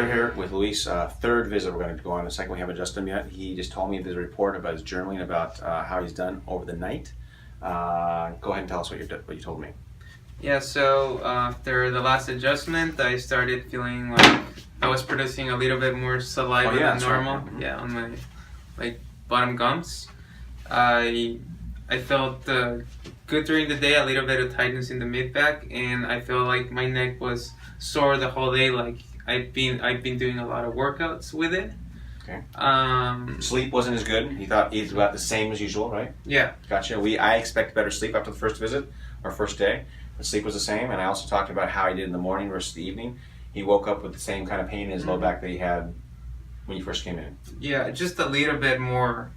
They're here with Luis. Third visit we're going to go on in a second. We haven't adjusted him yet. He just told me there's a report about his journaling about how he's done over the night. Go ahead and tell us what you told me. Yeah, so after the last adjustment, I started feeling like I was producing a little bit more saliva than normal. Right. Yeah, on my bottom gums. I felt good during the day, a little bit of tightness in the mid back, and I felt like my neck was sore the whole day. Like I've been doing a lot of workouts with it. Okay. Sleep wasn't as good. He thought he's about the same as usual, right? Yeah. Gotcha. I expect better sleep after the first visit or first day. The sleep was the same, and I also talked about how he did in the morning versus the evening. He woke up with the same kind of pain in his low back that he had when you first came in. Yeah, just a little bit more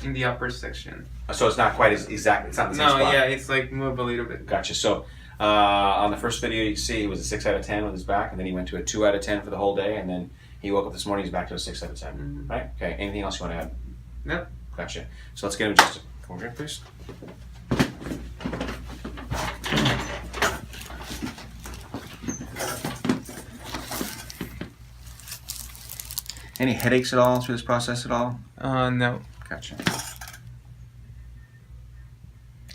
in the upper section. So it's not quite as exact. It's not the same spot. No, yeah, it's like move a little bit. Gotcha. So on the first video, you can see he was a 6 out of 10 with his back, and then he went to a 2 out of 10 for the whole day, and then he woke up this morning. He's back to a 6 out of 10. Right? Okay. Anything else you want to add? No. Gotcha. So let's get him adjusted. Come over here, please. Any headaches at all through this process at all? No. Gotcha.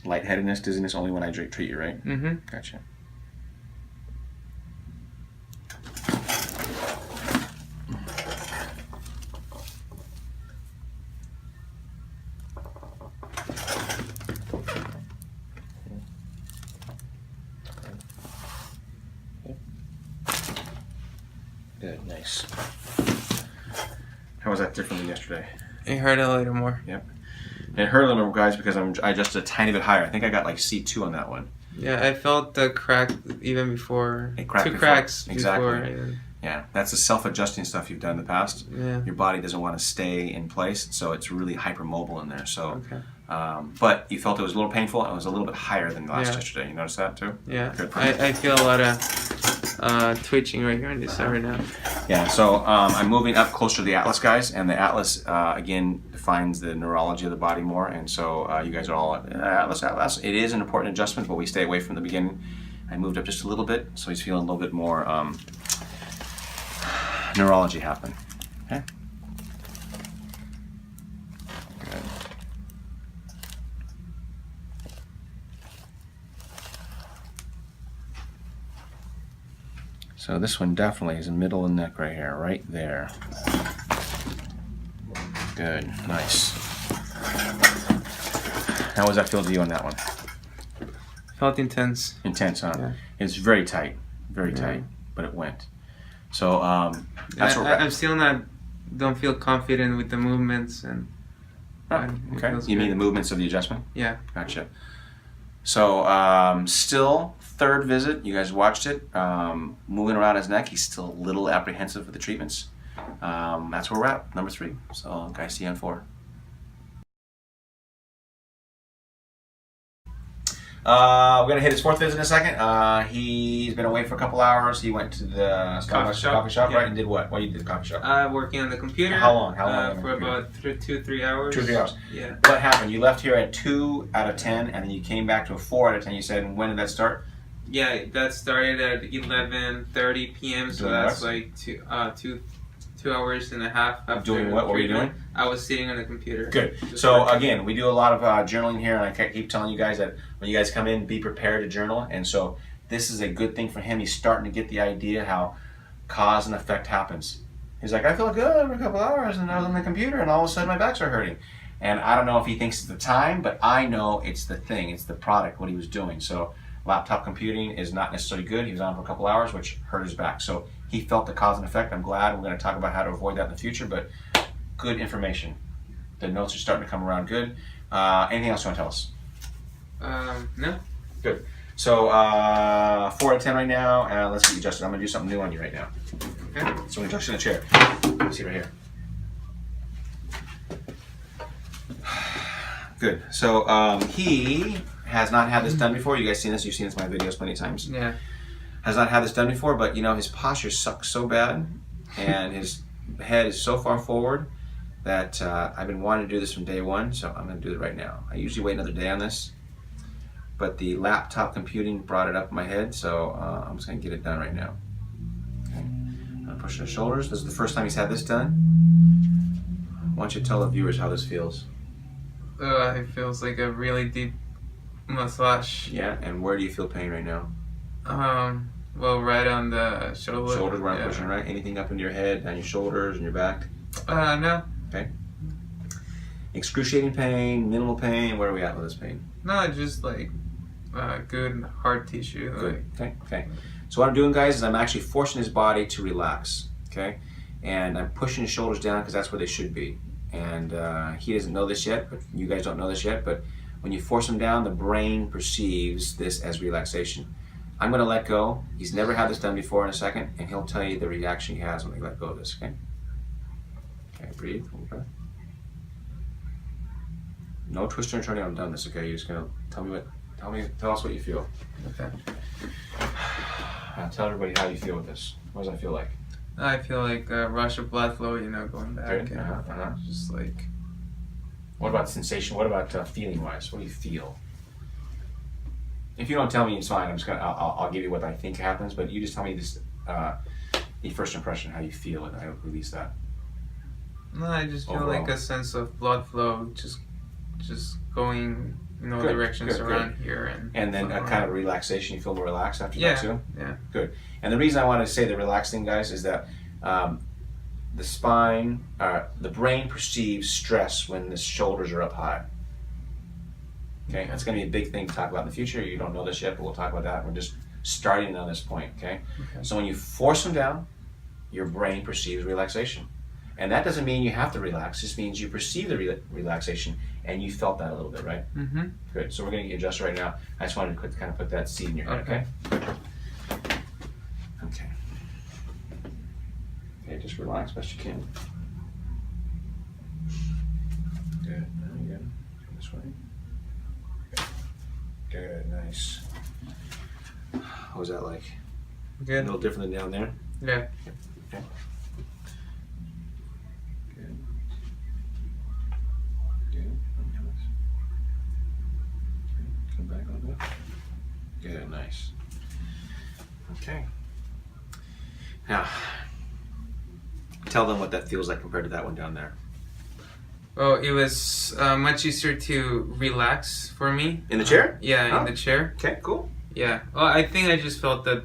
Lightheadedness, dizziness only when I treat you, right? Mm-hmm. Gotcha. Good, nice. How was that different than yesterday? It hurt a little more. Yep. And it hurt a little more, guys, because I adjusted a tiny bit higher. I think I got like C2 on that one. Yeah, I felt the crack even before. It cracked Two cracks exactly. Before. Yeah, that's the self-adjusting stuff you've done in the past. Yeah. Your body doesn't want to stay in place, so it's really hypermobile in there. So, okay. But you felt it was a little painful. And it was a little bit higher than last yesterday. You noticed that too? Yeah. Good. I feel a lot of twitching right here on this side right now. Yeah. So I'm moving up closer to the atlas, guys, and the atlas again defines the neurology of the body more. And so you guys are all atlas. It is an important adjustment, but we stay away from the beginning. I moved up just a little bit, so he's feeling a little bit more neurology happen. Okay. Good. So this one definitely is the middle of the neck right here, right there. Good, nice. How does that feel to you on that one? Felt intense. Intense, huh? Yeah. It's very tight, but it went. So that's what I'm still don't feel confident with the movements and. Okay. You mean the movements of the adjustment? Yeah. Gotcha. So still third visit. You guys watched it. Moving around his neck. He's still a little apprehensive with the treatments. That's where we're at. Number 3. So guys, see you on 4. We're gonna hit his 4th visit in a second. He's been away for a couple hours. He went to the coffee shop, yeah. Right? And did what? What did you do at the coffee shop? Working on the computer. How long? How long? For about 2-3 hours. 2 or 3 hours. Yeah. What happened? You left here at 2 out of 10, and then you came back to a 4 out of 10. You said, and when did that start? Yeah, that started at 11:30 p.m. So that's like 2 hours and a half. After doing what? What were you doing? I was sitting on the computer. Good. So again, we do a lot of journaling here, and I keep telling you guys that when you guys come in, be prepared to journal. And so this is a good thing for him. He's starting to get the idea how cause and effect happens. He's like, I feel good for a couple hours, and I was on the computer, and all of a sudden my backs are hurting. And I don't know if he thinks it's the time, but I know it's the thing. It's the product, what he was doing. So laptop computing is not necessarily good. He was on for a couple hours, which hurt his back. So he felt the cause and effect. I'm glad. We're going to talk about how to avoid that in the future, but good information. The notes are starting to come around good. Anything else you want to tell us? No. Good. So 4 out of 10 right now. Let's get you adjusted. I'm going to do something new on you right now. Okay. So we adjust you in the chair. Let's see right here. Good. So he has not had this done before. You guys seen this? You've seen this in my videos plenty of times. Yeah. Has not had this done before, but you know his posture sucks so bad, and his head is so far forward that I've been wanting to do this from day one. So I'm going to do it right now. I usually wait another day on this, but the laptop computing brought it up in my head, so I'm just going to get it done right now. Okay. I'm going to Pushing the shoulders. This is the first time he's had this done. Why don't you tell the viewers how this feels? It feels like a really deep massage. Yeah, and where do you feel pain right now? Well, right on the shoulder. Shoulders where I'm pushing, right? Anything up into your head, down your shoulders, and your back? No. Okay. Excruciating pain, minimal pain. Where are we at with this pain? No, just like good hard tissue. Good. Okay. So what I'm doing, guys, is I'm actually forcing his body to relax. Okay, and I'm pushing his shoulders down because that's where they should be. And he doesn't know this yet, but you guys don't know this yet. But when you force him down, the brain perceives this as relaxation. I'm going to let go. He's never had this done before in a second, and he'll tell you the reaction he has when you let go of this. Okay. Okay. Breathe. Okay. No twisting or turning. I'm done this. Okay. You're just gonna tell us what you feel. Okay. Tell everybody how you feel with this. What does that feel like? I feel like a rush of blood flow, going back. Good. Just like. What about sensation? What about feeling wise? What do you feel? If you don't tell me, it's fine. I'll give you what I think happens, but you just tell me this, the first impression, how you feel, and I'll release that. No, I just feel Overall. like a sense of blood flow, just going, directions around here, and then a kind of relaxation. You feel more relaxed after yeah, that too. Yeah. Good. And the reason I want to say the relaxed thing, guys, is that the spine, the brain perceives stress when the shoulders are up high. Okay, that's going to be a big thing to talk about in the future. You don't know this yet, but we'll talk about that. We're just starting on this point. Okay. So when you force them down, your brain perceives relaxation. And that doesn't mean you have to relax. It just means you perceive the relaxation, and you felt that a little bit, right? Mm-hmm. Good. So we're going to get adjusted right now. I just wanted to kind of put that seed in your head, okay? Okay. Okay, just relax best you can. Good. Again. This way. Good. Nice. What was that like? Good. A little different than down there? Yeah. Okay. Come back a little bit. Good, nice. Okay. Now, tell them what that feels like compared to that one down there. Well, it was much easier to relax for me. In the chair? Yeah, in the chair. Okay, cool. Yeah. Well, I think I just felt that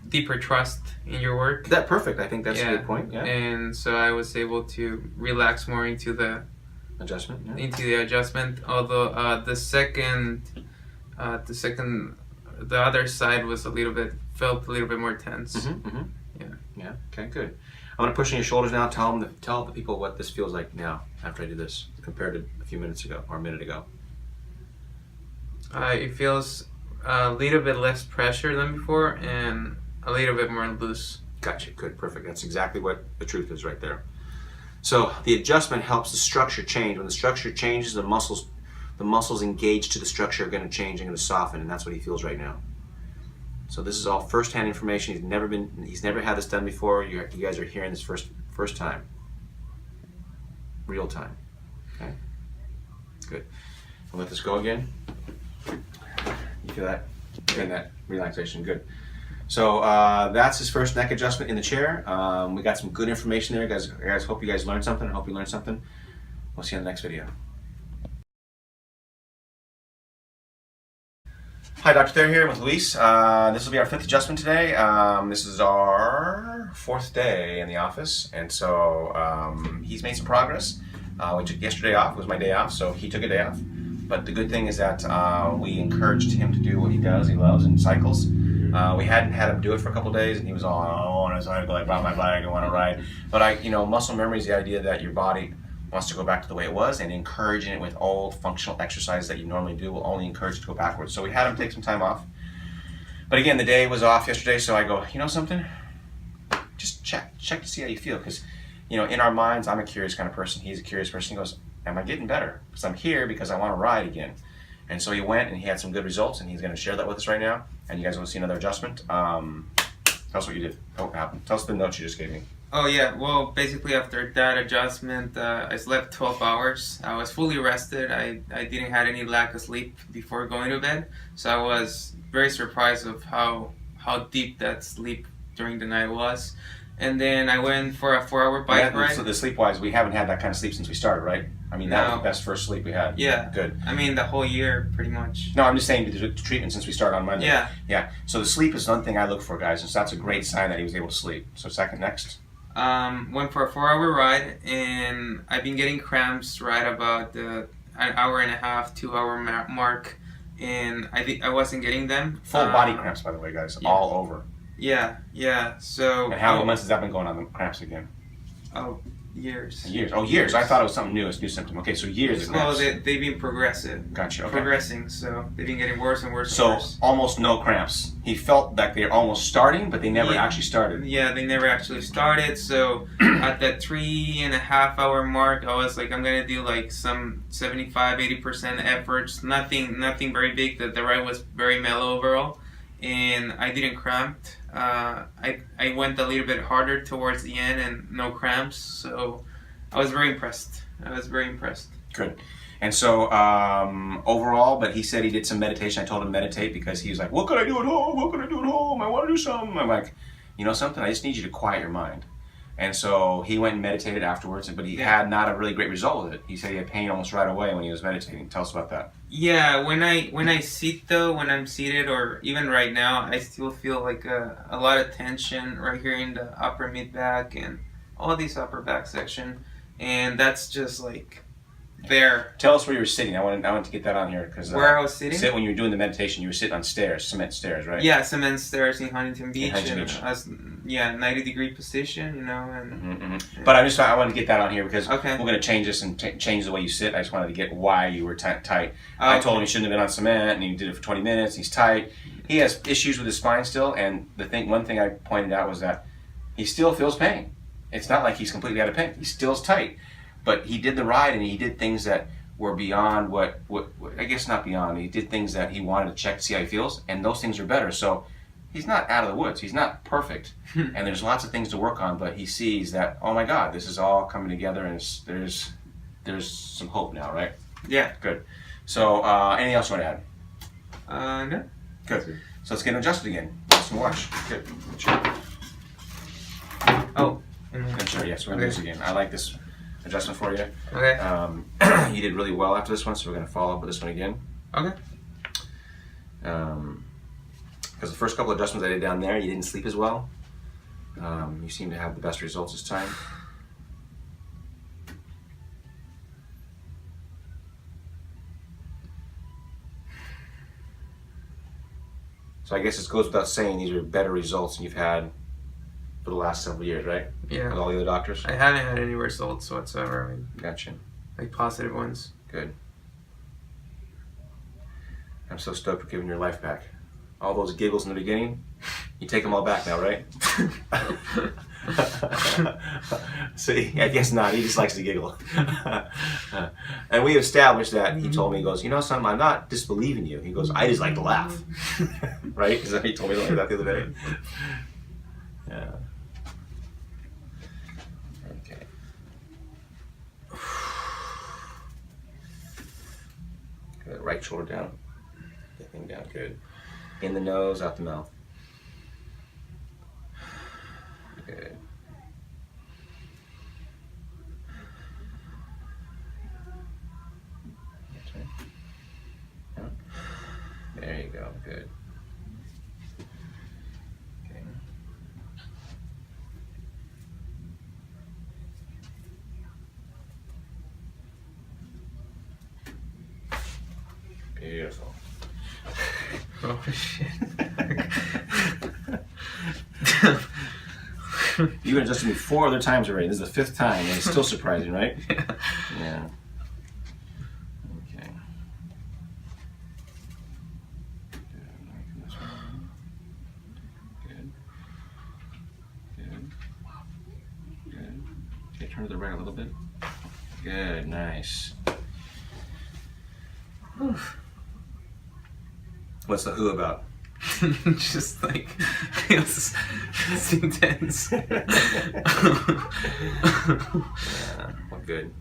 deeper trust in your work. That perfect. I think that's a good point. Yeah. And so I was able to relax more into the adjustment. Yeah. Into the adjustment. Although the other side was felt a little bit more tense. Mm-hmm, mm-hmm. Yeah. Yeah. Okay. Good. I'm gonna push in your shoulders now. Tell the people what this feels like now after I do this compared to a few minutes ago or a minute ago. It feels a little bit less pressure than before and a little bit more loose. Gotcha. Good. Perfect. That's exactly what the truth is right there. So the adjustment helps the structure change. When the structure changes, the muscles engaged to the structure are going to change and going to soften, and that's what he feels right now. So this is all first-hand information. He's never had this done before. You guys are hearing this first time, real time. Okay. Good. I'll let this go again. You feel that? Getting that relaxation. Good. So that's his first neck adjustment in the chair. We got some good information there, guys. Hope you guys learned something. I hope you learned something. We'll see you in the next video. Hi, Dr. Thayer here with Luis. This will be our 5th adjustment today. This is our 4th day in the office, and so he's made some progress. We took yesterday off. It was my day off, so he took a day off. But the good thing is that we encouraged him to do what he does, he loves, and cycles. We hadn't had him do it for a couple days, and he was all, I want to go like ride my bike, I want to ride. But muscle memory is the idea that your body wants to go back to the way it was, and encouraging it with old functional exercises that you normally do will only encourage it to go backwards. So we had him take some time off. But again, the day was off yesterday, so I go, you know something? Just check to see how you feel, because in our minds, I'm a curious kind of person. He's a curious person. He goes, am I getting better? Because I'm here because I want to ride again. And so he went and he had some good results, and he's going to share that with us right now. And you guys want to see another adjustment? Tell us what you did. What happened? Tell us the notes you just gave me. Oh yeah, well basically after that adjustment, I slept 12 hours. I was fully rested. I didn't have any lack of sleep before going to bed. So I was very surprised of how deep that sleep during the night was. and then I went for a 4-hour bike ride. So the sleep-wise, we haven't had that kind of sleep since we started, right? I mean, that was the best first sleep we had. Yeah. Good. I mean, the whole year, pretty much. No, I'm just saying the treatment since we started on Monday. Yeah. Yeah. So the sleep is one thing I look for, guys, and so that's a great sign that he was able to sleep. So next. Went for a 4-hour ride, and I've been getting cramps right about the an hour and a half, 2-hour mark, and I wasn't getting them. Full body cramps, by the way, guys, all over. Yeah. So. And how many months has that been going on, the cramps again? Oh, years. Years. Oh, years. I thought it was something new, a new symptom. Okay, so years. Well, they've been progressive. Gotcha. Okay. Progressing, so they've been getting worse and worse so and worse. Almost no cramps. He felt like they're almost starting, but they never actually started. Yeah, they never actually started. So at that 3.5 hour mark, I was like, I'm gonna do like some 75-80% efforts. Nothing very big. That the ride was very mellow overall, and I didn't cramp. I went a little bit harder towards the end and no cramps, so I was very impressed. Good. And so overall, but he said he did some meditation. I told him to meditate because he was like, what can I do at home? I want to do something. I'm like, you know something? I just need you to quiet your mind. And so he went and meditated afterwards, but he had not a really great result with it. He said he had pain almost right away when he was meditating. Tell us about that. Yeah, when I sit though, when I'm seated, or even right now, I still feel like a lot of tension right here in the upper mid back and all these upper back section, and that's just like there. Tell us where you were sitting. I want to get that on here because where I was sitting. When you were doing the meditation, you were sitting on stairs, cement stairs, right? Yeah, cement stairs in Huntington Beach. Beach. I was, 90-degree position, you know. And But I wanted to get that on here because okay. we're going to change this and change the way you sit. I just wanted to get why you were tight. I told him he shouldn't have been on cement, and he did it for 20 minutes. He's tight. He has issues with his spine still, and one thing I pointed out was that he still feels pain. It's not like he's completely out of pain. He still's tight. But he did the ride, and he did things that were beyond what I guess not beyond. He did things that he wanted to check to see how he feels, and those things are better. So he's not out of the woods. He's not perfect, and there's lots of things to work on. But he sees that, oh my God, this is all coming together, and there's some hope now, right? Yeah. Good. So anything else you want to add? No. Good. So let's get adjusted again. Let's watch. Good. Sure. Oh. Good. Sure. Yes, we're gonna do this again. I like this adjustment for you. Okay. You did really well after this one, so we're going to follow up with this one again. Okay. Because the first couple of adjustments I did down there, you didn't sleep as well. You seem to have the best results this time. So I guess it goes without saying these are better results than you've had for the last several years, right? Yeah. With all the other doctors? I haven't had any results whatsoever. I mean, Gotcha. like positive ones. Good. I'm so stoked for giving your life back. All those giggles in the beginning, you take them all back now, right? See, I guess not. He just likes to giggle. And we established that. He told me, he goes, you know something, I'm not disbelieving you. He goes, I just like to laugh. Right? Is that he told me something like that the other day? Yeah. Okay. Good. Right shoulder down. That thing down. Good. In the nose, out the mouth. Good. There you go. Good. Okay. Beautiful. Oh shit. You've been adjusting me 4 other times already. This is the 5th time, and it's still surprising, right? Yeah. Okay. Good. Good. Good. Okay, turn to the right a little bit. Good, nice. What's the who about? Just like it's intense. Yeah, well, good.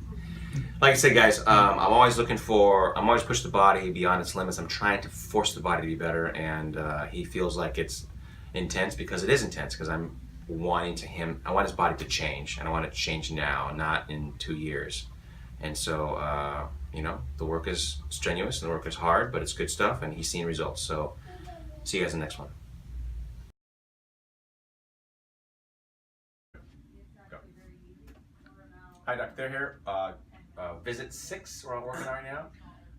Like I said, guys, I'm always pushing the body beyond its limits. I'm trying to force the body to be better, and he feels like it's intense because it is intense. Because I'm I want his body to change, and I want it to change now, not in 2 years. And so, you know, the work is strenuous and the work is hard, but it's good stuff, and he's seeing results. So, see you guys in the next one. Go. Hi, Dr. They're here. Visit 6 we're working on right now.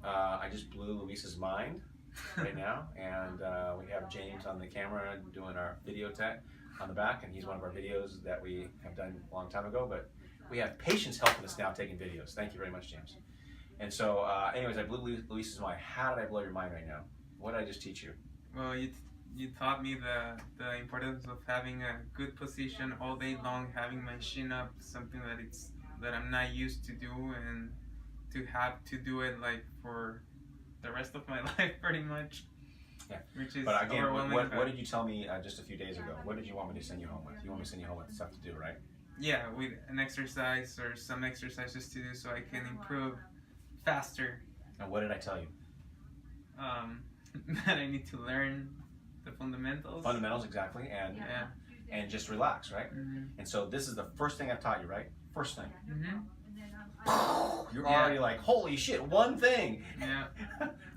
I just blew Luis's mind right now, and we have James on the camera doing our video tech on the back, and he's one of our videos that we have done a long time ago, but we have patients helping us now taking videos. Thank you very much, James. And so, anyways, I blew Luis's mind. How did I blow your mind right now? What did I just teach you? Well, you taught me the importance of having a good position all day long, having my chin up, something that I'm not used to do, and to have to do it like for the rest of my life, pretty much. Yeah. Which is but again, overwhelming. What did you tell me just a few days ago? What did you want me to send you home with? You want me to send you home with stuff to do, right? Yeah, with an exercise or some exercises to do so I can improve faster. And what did I tell you? That I need to learn the fundamentals. Fundamentals, exactly, and just relax, right? Mm-hmm. And so this is the first thing I've taught you, right? First thing. Mm-hmm. You're already like, holy shit, one thing. Yeah.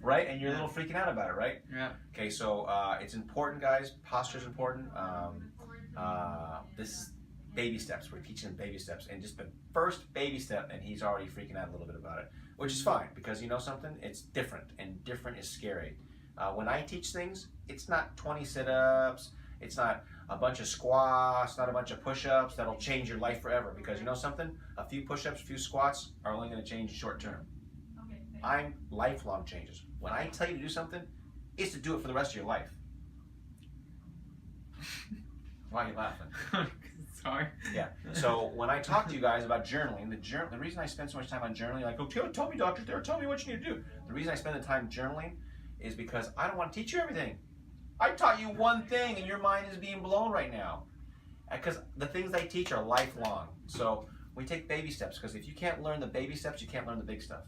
Right? And you're a little freaking out about it, right? Yeah. Okay, so it's important, guys. Posture is important. This is baby steps. We're teaching him baby steps. And just the first baby step, and he's already freaking out a little bit about it. Which is fine, because you know something? It's different, and different is scary. When I teach things, it's not 20 sit-ups. It's not a bunch of squats, not a bunch of push-ups that'll change your life forever. Because you know something? A few push-ups, a few squats are only going to change short term. I'm lifelong changes. When I tell you to do something, it's to do it for the rest of your life. Why are you laughing? Sorry. Yeah. So when I talk to you guys about journaling, the reason I spend so much time on journaling, like, oh, tell me, Dr. Thayer, tell me what you need to do. The reason I spend the time journaling is because I don't want to teach you everything. I taught you one thing, and your mind is being blown right now. Because the things I teach are lifelong. So we take baby steps, because if you can't learn the baby steps, you can't learn the big stuff.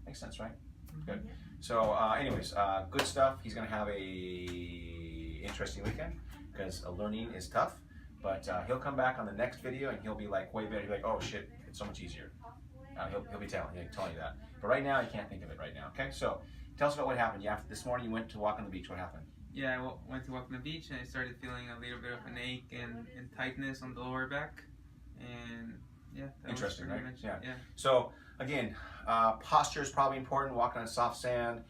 Makes sense, right? Good. So anyways, good stuff. He's going to have a interesting weekend, because learning is tough. But he'll come back on the next video, and he'll be like way better. He'll be like, oh shit, it's so much easier. He'll be telling you that. But right now, you can't think of it right now. Okay, so tell us about what happened. This morning you went to walk on the beach. What happened? Yeah, I went to walk on the beach, and I started feeling a little bit of an ache and tightness on the lower back. And yeah, that interesting, was right? much, Yeah. So again, posture is probably important. Walking on soft sand,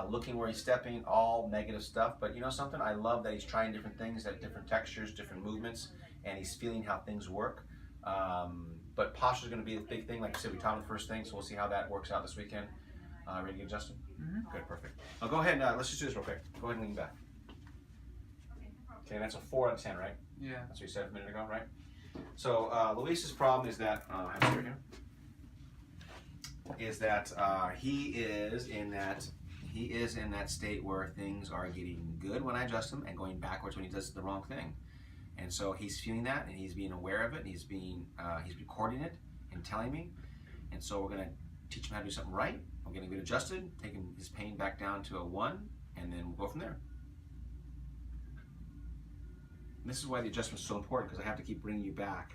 looking where he's stepping, all negative stuff. But you know something? I love that he's trying different things, at different textures, different movements, and he's feeling how things work. But posture is going to be the big thing. Like I said, we taught him the first thing, so we'll see how that works out this weekend. Ready to get Justin? Mm-hmm. Good, perfect. Now go ahead and let's just do this real quick. Go ahead and lean back. Okay, that's a 4 out of 10, right? Yeah. That's what you said a minute ago, right? So Luis's problem is that he is in that state where things are getting good when I adjust him and going backwards when he does the wrong thing. And so he's feeling that, and he's being aware of it, and he's recording it and telling me. And so we're gonna teach him how to do something right. I'm gonna get adjusted, taking his pain back down to a 1, and then we'll go from there. And this is why the adjustment is so important, because I have to keep bringing you back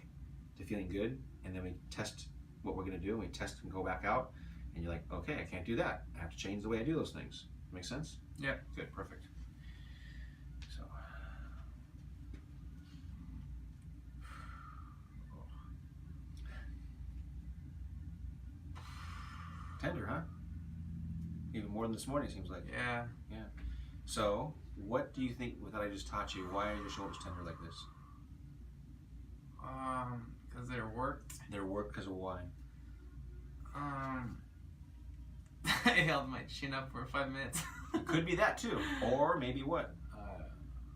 to feeling good, and then we test what we're gonna do. We test and go back out, and you're like, okay, I can't do that. I have to change the way I do those things. Make sense? Yeah. Good, perfect. So. Tender, huh? Even more than this morning, seems like. Yeah. Yeah. So, what do you think that I just taught you? Why are your shoulders tender like this? Because they're worked. They're worked because of why? I held my chin up for 5 minutes. It could be that too. Or maybe what?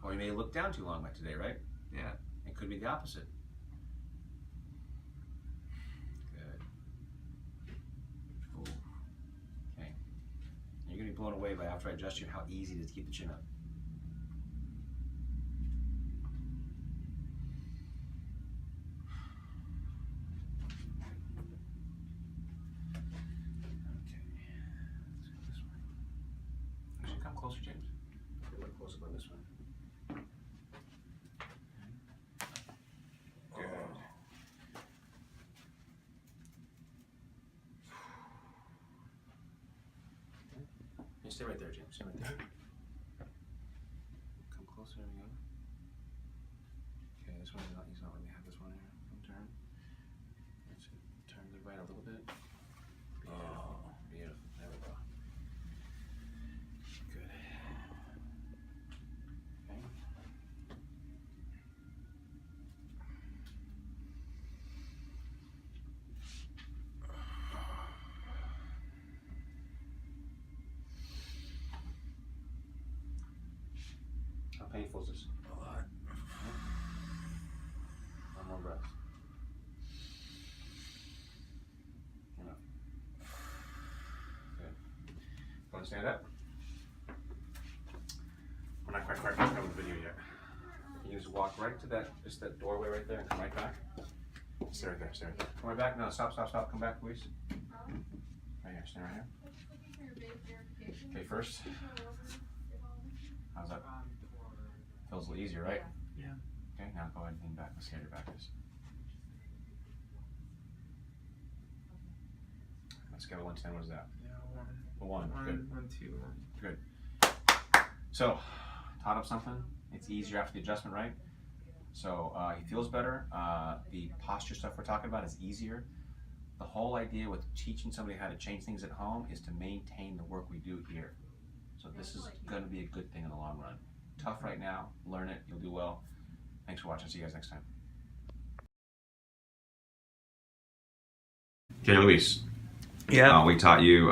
Or you may look down too long like today, right? Yeah. It could be the opposite. You're going to be blown away by after I adjust you how easy it is to keep the chin up. Okay. Let's go this way. Actually, come closer, James. Get a little closer on this one. Stay right there, James. Stay right there. Come closer. There we go. Okay, this one he's not letting me have this one here. Turn. That's it. Turn the right a little bit. Beautiful. Beautiful. There we go. Good. Okay. How painful is this? A lot. One more breath. Enough. Good. Want to stand up? We're not quite done with the video yet. You just walk right to that doorway right there and come right back. Stay right there, stay right there. Come right back. No, stop. Come back, please. Right here, stand right here. Okay, first. How's that? Feels a little easier, right? Yeah. Okay, now go ahead and lean back. Let's see how your back is. Let's go 1 to 10. What is that? Yeah, 1. Good. 1, 2, 1. Good. So, taught him something. It's easier after the adjustment, right? So he feels better. The posture stuff we're talking about is easier. The whole idea with teaching somebody how to change things at home is to maintain the work we do here. So this is going to be a good thing in the long run. Tough right now. Learn it. You'll do well. Thanks for watching. See you guys next time. Okay, Luis. Yeah. We taught you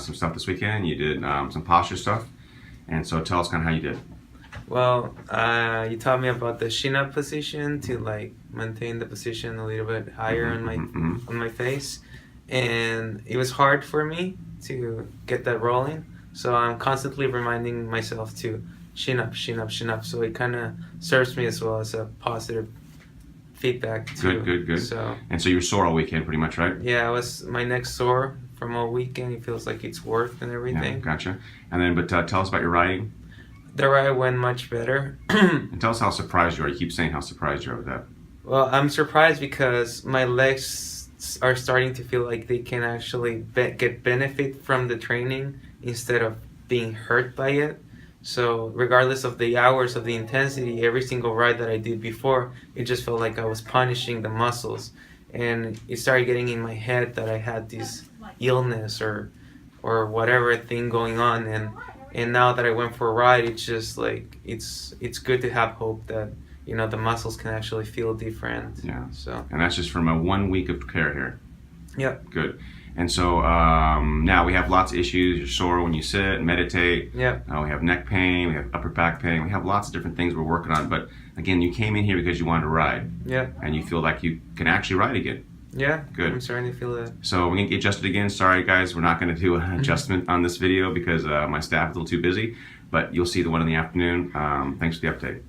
some stuff this weekend. You did some posture stuff. And so tell us kind of how you did. Well, you taught me about the chin-up position to like maintain the position a little bit higher on my face, and it was hard for me to get that rolling. So I'm constantly reminding myself to chin up. So it kind of serves me as well as a positive feedback too. Good. So you were sore all weekend, pretty much, right? yeah, my neck's sore from all weekend. It feels like it's worked and everything. Yeah, gotcha. And then, but tell us about your riding. The ride went much better. And tell us how surprised you are. You keep saying how surprised you are with that. Well, I'm surprised because my legs are starting to feel like they can actually get benefit from the training instead of being hurt by it. So regardless of the hours of the intensity, every single ride that I did before, it just felt like I was punishing the muscles. And it started getting in my head that I had this illness or whatever thing going on. And now that I went for a ride, it's just like it's good to have hope that the muscles can actually feel different. Yeah. So. And that's just from a 1 week of care here. Yep. Good. And so now we have lots of issues. You're sore when you sit, meditate. Yep. We have neck pain. We have upper back pain. We have lots of different things we're working on. But again, you came in here because you wanted to ride. Yeah. And you feel like you can actually ride again. Yeah. Good. I'm starting to feel that. So we're going to get adjusted again. Sorry, guys. We're not going to do an adjustment on this video because my staff is a little too busy. But you'll see the one in the afternoon. Thanks for the update.